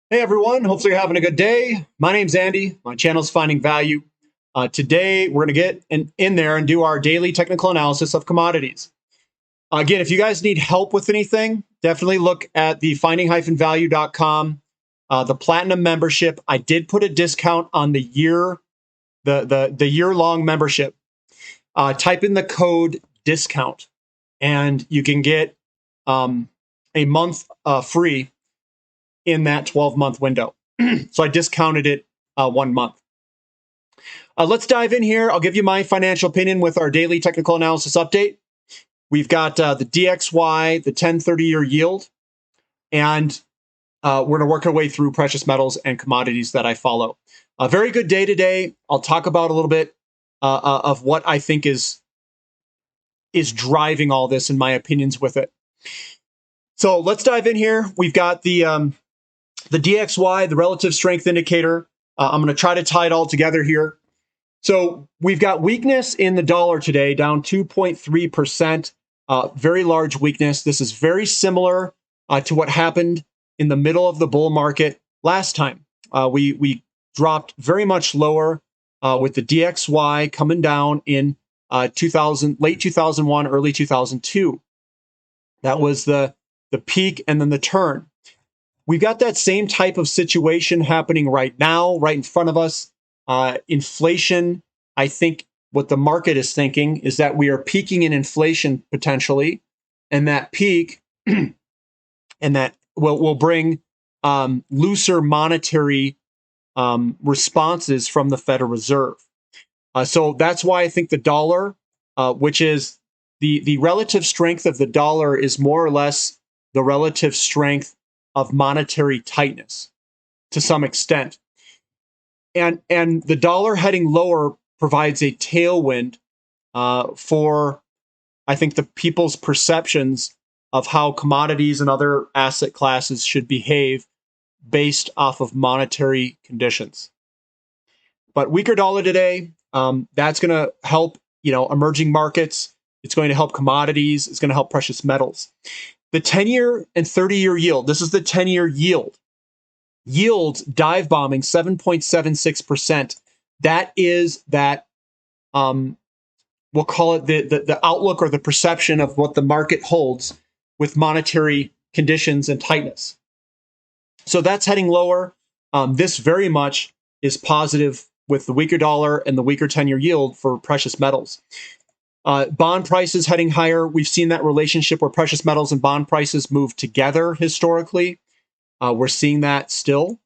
Hey everyone, hopefully you're having a good day. My name's Andy. My channel's Finding Value. Today we're going to get in there and do our daily technical analysis of commodities. Again, if you guys need help with anything, definitely look at the finding-value.com, the platinum membership. I did put a discount on the year-long membership. Type in the code discount and you can get a month free in that 12-month window. So I discounted it 1 month. Let's dive in here. I'll give you my financial opinion with our daily technical analysis update. We've got the DXY, the 10-30-year yield, and we're going to work our way through precious metals and commodities that I follow. A very good day today. I'll talk about a little bit of what I think is driving all this and my opinions with it. So let's dive in here. We've got the DXY, the relative strength indicator. I'm going to try to tie it all together here. So we've got weakness in the dollar today, down 2.3%. Very large weakness. This is very similar to what happened in the middle of the bull market last time. We dropped very much lower with the DXY coming down in late 2001, early 2002. That was the peak and then the turn. We've got that same type of situation happening right now, right in front of us. Inflation, I think what the market is thinking is that we are peaking in inflation potentially, and that peak and that will bring looser monetary responses from the Federal Reserve. So that's why I think the dollar, which is the relative strength of the dollar, is more or less the relative strength of monetary tightness to some extent. And the dollar heading lower provides a tailwind for, I think, the people's perceptions of how commodities and other asset classes should behave based off of monetary conditions. But weaker dollar today, that's going to help, emerging markets. It's going to help commodities. It's going to help precious metals. The 10-year and 30-year yield. This is the 10-year yield. Yields dive bombing 7.76%. That is that, we'll call it the outlook or the perception of what the market holds with monetary conditions and tightness. So that's heading lower. This very much is positive with the weaker dollar and the weaker 10-year yield for precious metals. Bond prices heading higher. We've seen that relationship where precious metals and bond prices move together historically. We're seeing that still.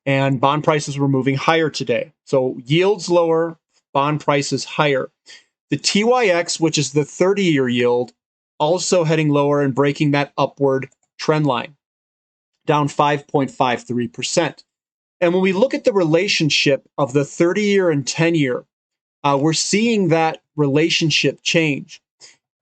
And bond prices were moving higher today. So yields lower, bond prices higher. The TYX, which is the 30-year yield, also heading lower and breaking that upward trend line, down 5.53%. And when we look at the relationship of the 30-year and 10-year, we're seeing that relationship change.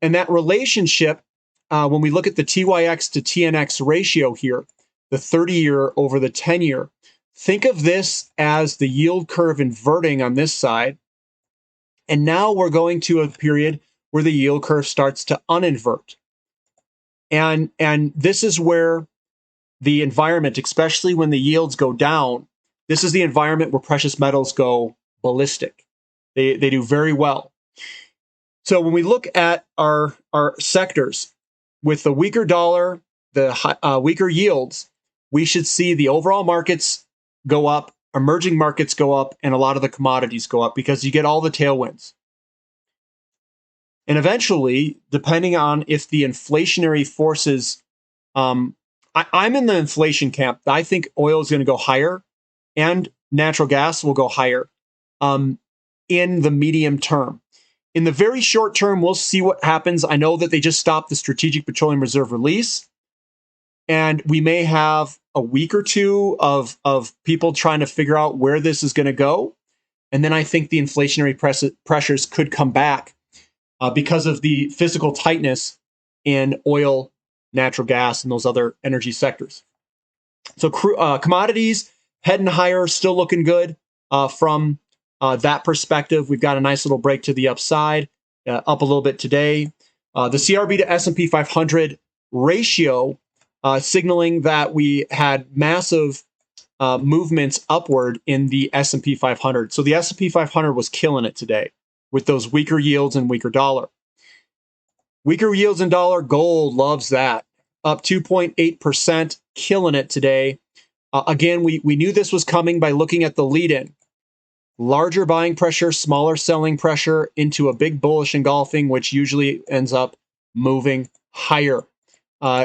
And that relationship, when we look at the TYX to TNX ratio here, the 30-year over the 10-year, think of this as the yield curve inverting on this side. And now we're going to a period where the yield curve starts to uninvert. And this is where the environment, especially when the yields go down, this is the environment where precious metals go ballistic. They do very well. So when we look at our sectors, with the weaker dollar, the weaker yields, we should see the overall markets go up, emerging markets go up, and a lot of the commodities go up because you get all the tailwinds. And eventually, depending on if the inflationary forces, I'm in the inflation camp. I think oil is going to go higher and natural gas will go higher in the medium term. In the very short term, we'll see what happens. I know that they just stopped the Strategic Petroleum Reserve release, and we may have a week or two of people trying to figure out where this is going to go. And then I think the inflationary pressures could come back because of the physical tightness in oil, natural gas, and those other energy sectors. So commodities heading higher, still looking good from that perspective. We've got a nice little break to the upside, up a little bit today. The CRB to S&P 500 ratio signaling that we had massive movements upward in the S&P 500. So the S&P 500 was killing it today with those weaker yields and weaker dollar. Weaker yields in dollar, gold loves that. Up 2.8%, killing it today. Again, we knew this was coming by looking at the lead-in. Larger buying pressure, smaller selling pressure into a big bullish engulfing, which usually ends up moving higher.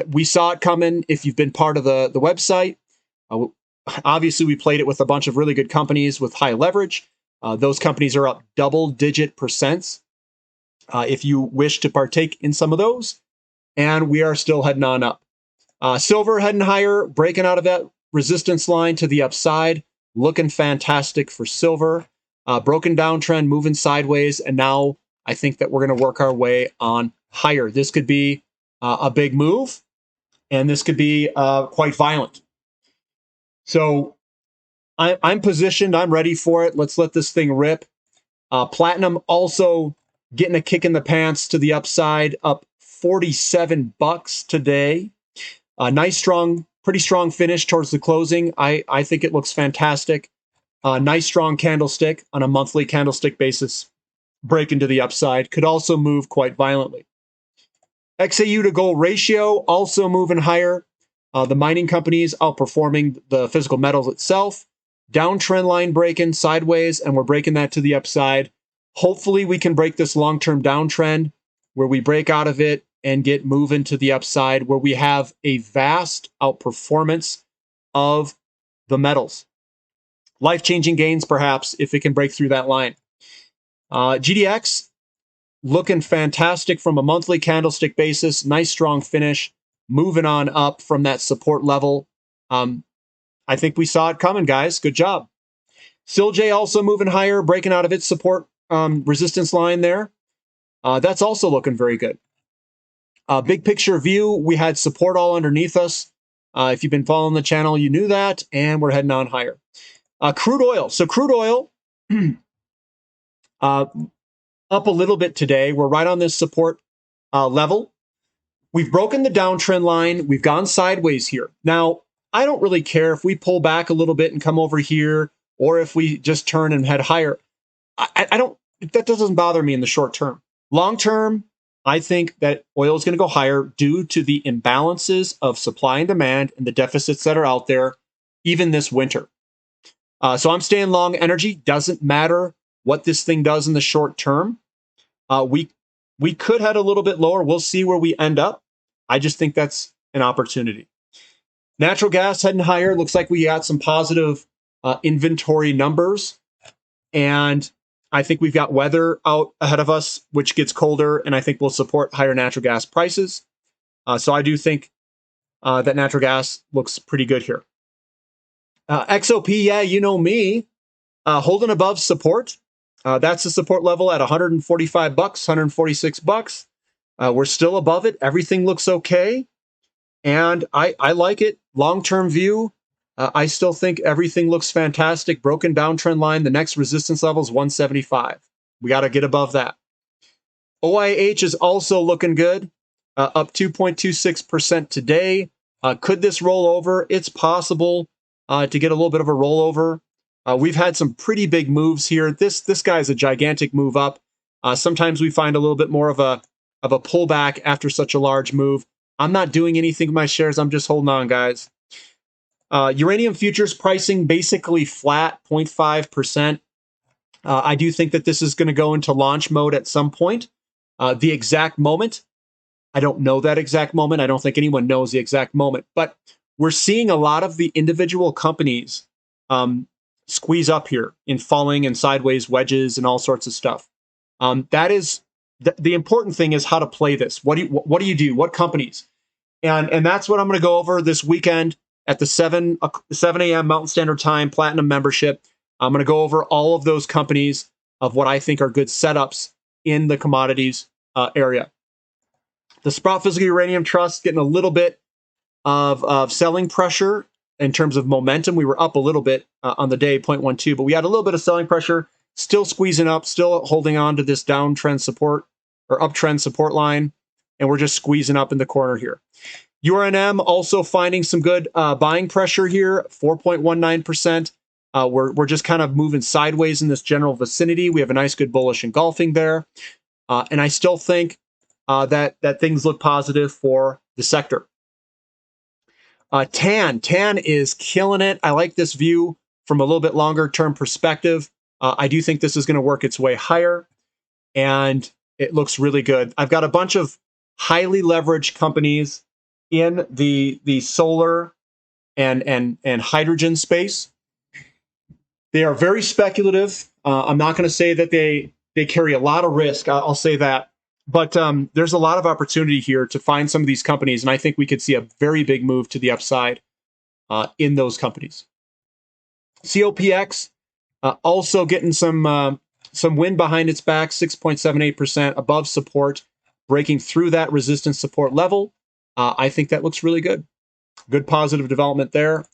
We saw it coming if you've been part of the website. Obviously, we played it with a bunch of really good companies with high leverage. Those companies are up double-digit percents. If you wish to partake in some of those, and we are still heading on up. Silver heading higher, breaking out of that resistance line to the upside, looking fantastic for silver. Broken downtrend, moving sideways, and now I think that we're going to work our way on higher. This could be a big move, and this could be quite violent. So I'm positioned. I'm ready for it. Let's let this thing rip. Platinum also getting a kick in the pants to the upside, up 47 bucks today. Nice, strong, pretty strong finish towards the closing. I think it looks fantastic. Nice, strong candlestick on a monthly candlestick basis. Breaking to the upside. Could also move quite violently. XAU to gold ratio also moving higher. The mining companies outperforming the physical metals itself. Downtrend line breaking sideways, and we're breaking that to the upside. Hopefully we can break this long-term downtrend where we break out of it and get moving to the upside, where we have a vast outperformance of the metals. Life-changing gains, perhaps, if it can break through that line. GDX, looking fantastic from a monthly candlestick basis. Nice, strong finish. Moving on up from that support level. I think we saw it coming, guys. Good job. SILJ also moving higher, breaking out of its support resistance line there. That's also looking very good. Big picture view, we had support all underneath us. If you've been following the channel, you knew that, and we're heading on higher. Crude oil. So crude oil up a little bit today. We're right on this support level. We've broken the downtrend line. We've gone sideways here. Now, I don't really care if we pull back a little bit and come over here, or if we just turn and head higher. I don't, that doesn't bother me in the short term. Long term, I think that oil is going to go higher due to the imbalances of supply and demand and the deficits that are out there, even this winter. So I'm staying long energy. Doesn't matter what this thing does in the short term. We could head a little bit lower. We'll see where we end up. I just think that's an opportunity. Natural gas heading higher. Looks like we got some positive inventory numbers. And I think we've got weather out ahead of us, which gets colder, and I think will support higher natural gas prices. So I do think that natural gas looks pretty good here. XOP, yeah, you know me, holding above support. That's the support level at 145 bucks, 146 bucks. We're still above it. Everything looks okay. And I like it. Long-term view, I still think everything looks fantastic. Broken downtrend line. The next resistance level is 175. We got to get above that. OIH is also looking good, up 2.26% today. Could this roll over? It's possible to get a little bit of a rollover. We've had some pretty big moves here. This guy's a gigantic move up. Sometimes we find a little bit more of a pullback after such a large move. I'm not doing anything with my shares. I'm just holding on, guys. Uranium futures pricing basically flat, 0.5%. I do think that this is going to go into launch mode at some point. The exact moment, I don't know that exact moment. I don't think anyone knows the exact moment. But we're seeing a lot of the individual companies squeeze up here in falling and sideways wedges and all sorts of stuff. That is the important thing is how to play this. What do you do? What companies? And that's what I'm going to go over this weekend at the 7 a.m. Mountain Standard Time Platinum membership. I'm going to go over all of those companies of what I think are good setups in the commodities area. The Sprott Physical Uranium Trust getting a little bit of selling pressure in terms of momentum. We were up a little bit on the day, 0.12, but we had a little bit of selling pressure, still squeezing up, still holding on to this downtrend support or uptrend support line, and we're just squeezing up in the corner here. URNM also finding some good buying pressure here, 4.19%. We're just kind of moving sideways in this general vicinity. We have a nice, good bullish engulfing there. And I still think that things look positive for the sector. TAN is killing it. I like this view from a little bit longer term perspective. I do think this is going to work its way higher, and it looks really good. I've got a bunch of highly leveraged companies in the solar and hydrogen space. They are very speculative. I'm not going to say that they carry a lot of risk. I'll say that. But there's a lot of opportunity here to find some of these companies, and I think we could see a very big move to the upside in those companies. COPX also getting some wind behind its back, 6.78% above support, breaking through that resistance support level. I think that looks really good. Good positive development there.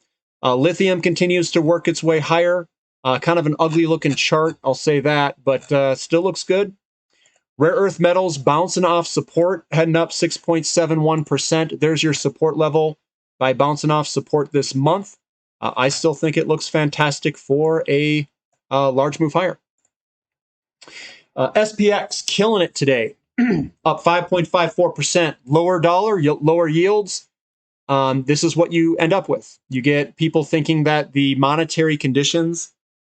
Lithium continues to work its way higher. Kind of an ugly looking chart, I'll say that, but still looks good. Rare earth metals bouncing off support, heading up 6.71%. There's your support level by bouncing off support this month. I still think it looks fantastic for a large move higher. SPX killing it today, up 5.54%. Lower dollar, lower yields. This is what you end up with. You get people thinking that the monetary conditions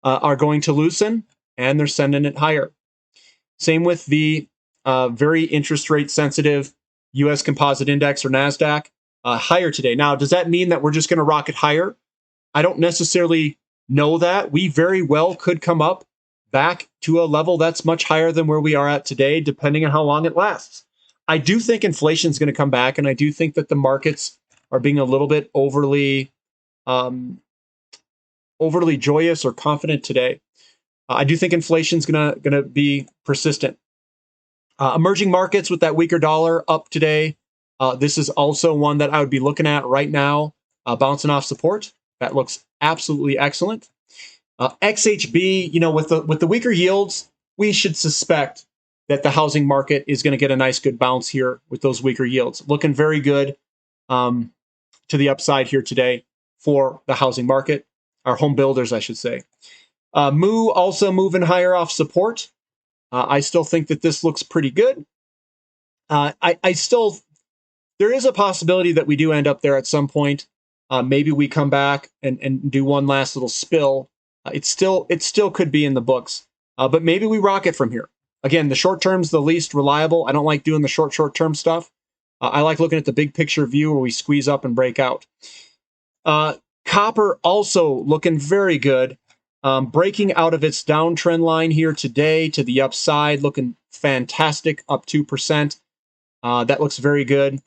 are going to loosen, and they're sending it higher. Same with the very interest rate sensitive U.S. Composite Index or NASDAQ, higher today. Now, does that mean that we're just going to rocket higher? I don't necessarily know that. We very well could come up back to a level that's much higher than where we are at today, depending on how long it lasts. I do think inflation is going to come back, and I do think that the markets are being a little bit overly joyous or confident today. I do think inflation is gonna be persistent. Emerging markets with that weaker dollar up today. This is also one that I would be looking at right now, bouncing off support. That looks absolutely excellent. XHB, with the weaker yields, we should suspect that the housing market is going to get a nice good bounce here with those weaker yields. Looking very good to the upside here today for the housing market, our home builders, I should say. Moo also moving higher off support. I still think that this looks pretty good. There is a possibility that we do end up there at some point. Maybe we come back and do one last little spill. It still could be in the books, but maybe we rocket from here. Again, the short term's the least reliable. I don't like doing the short term stuff. I like looking at the big picture view where we squeeze up and break out. Copper also looking very good. Breaking out of its downtrend line here today to the upside, looking fantastic, up 2%. That looks very good.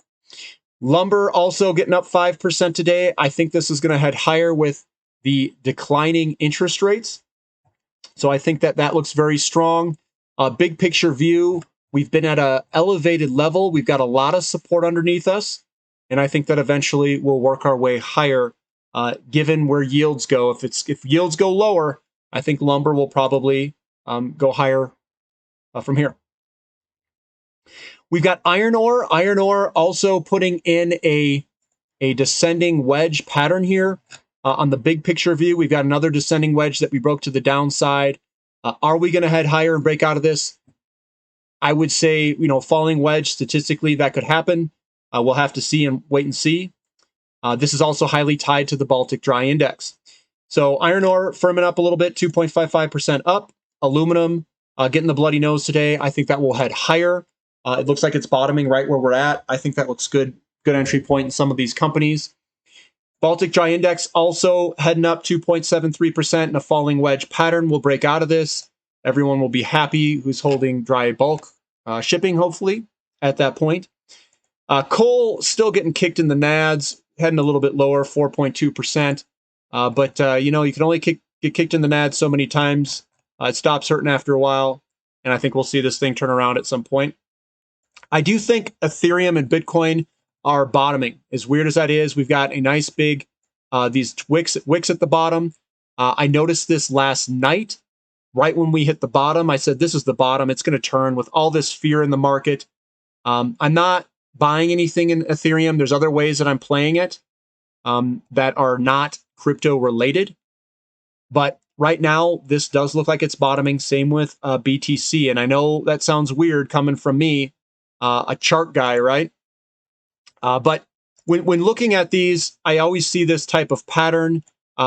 Lumber also getting up 5% today. I think this is going to head higher with the declining interest rates. So I think that looks very strong. Big picture view, we've been at an elevated level. We've got a lot of support underneath us. And I think that eventually we'll work our way higher. Given where yields go, if yields go lower, I think lumber will probably go higher from here. We've got iron ore. Iron ore also putting in a descending wedge pattern here. On the big picture view, we've got another descending wedge that we broke to the downside. Are we going to head higher and break out of this? I would say, falling wedge, statistically, that could happen. We'll have to see and wait and see. This is also highly tied to the Baltic Dry Index. So iron ore firming up a little bit, 2.55% up. Aluminum getting the bloody nose today. I think that will head higher. It looks like it's bottoming right where we're at. I think that looks good. Good entry point in some of these companies. Baltic Dry Index also heading up 2.73% in a falling wedge pattern. We'll break out of this. Everyone will be happy who's holding dry bulk shipping, hopefully, at that point. Coal still getting kicked in the nads, heading a little bit lower, 4.2%. But you can only get kicked in the nads so many times. It stops hurting after a while. And I think we'll see this thing turn around at some point. I do think Ethereum and Bitcoin are bottoming. As weird as that is, we've got a nice big, these wicks at the bottom. I noticed this last night, right when we hit the bottom. I said, this is the bottom. It's going to turn with all this fear in the market. I'm not buying anything in Ethereum. There's other ways that I'm playing it that are not crypto related. But right now, this does look like it's bottoming. Same with BTC. And I know that sounds weird coming from me, a chart guy, right? But when looking at these, I always see this type of pattern.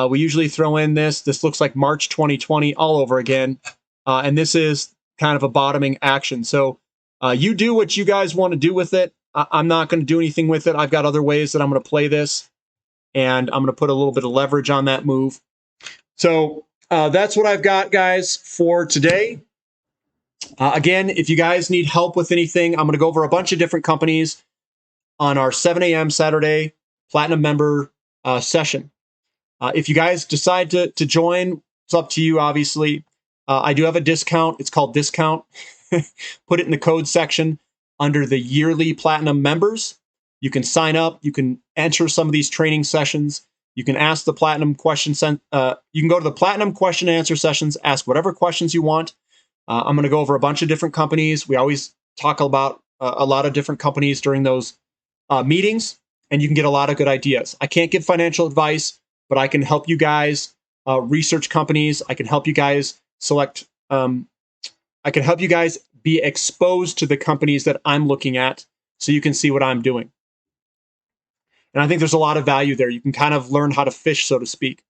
We usually throw in this. This looks like March 2020 all over again. And this is kind of a bottoming action. So you do what you guys want to do with it. I'm not going to do anything with it. I've got other ways that I'm going to play this. And I'm going to put a little bit of leverage on that move. So that's what I've got, guys, for today. Again, if you guys need help with anything, I'm going to go over a bunch of different companies on our 7 a.m. Saturday Platinum member session. If you guys decide to join, it's up to you, obviously. I do have a discount. It's called discount. Put it in the code section under the yearly Platinum members. You can sign up. You can enter some of these training sessions. You can ask the Platinum question. You can go to the Platinum question and answer sessions, ask whatever questions you want. I'm going to go over a bunch of different companies. We always talk about a lot of different companies during those meetings, and you can get a lot of good ideas. I can't give financial advice, but I can help you guys research companies. I can help you guys select. I can help you guys be exposed to the companies that I'm looking at so you can see what I'm doing. And I think there's a lot of value there. You can kind of learn how to fish, so to speak.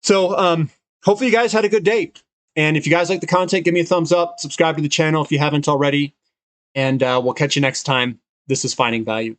So hopefully you guys had a good day. And if you guys like the content, give me a thumbs up. Subscribe to the channel if you haven't already. And we'll catch you next time. This is Finding Value.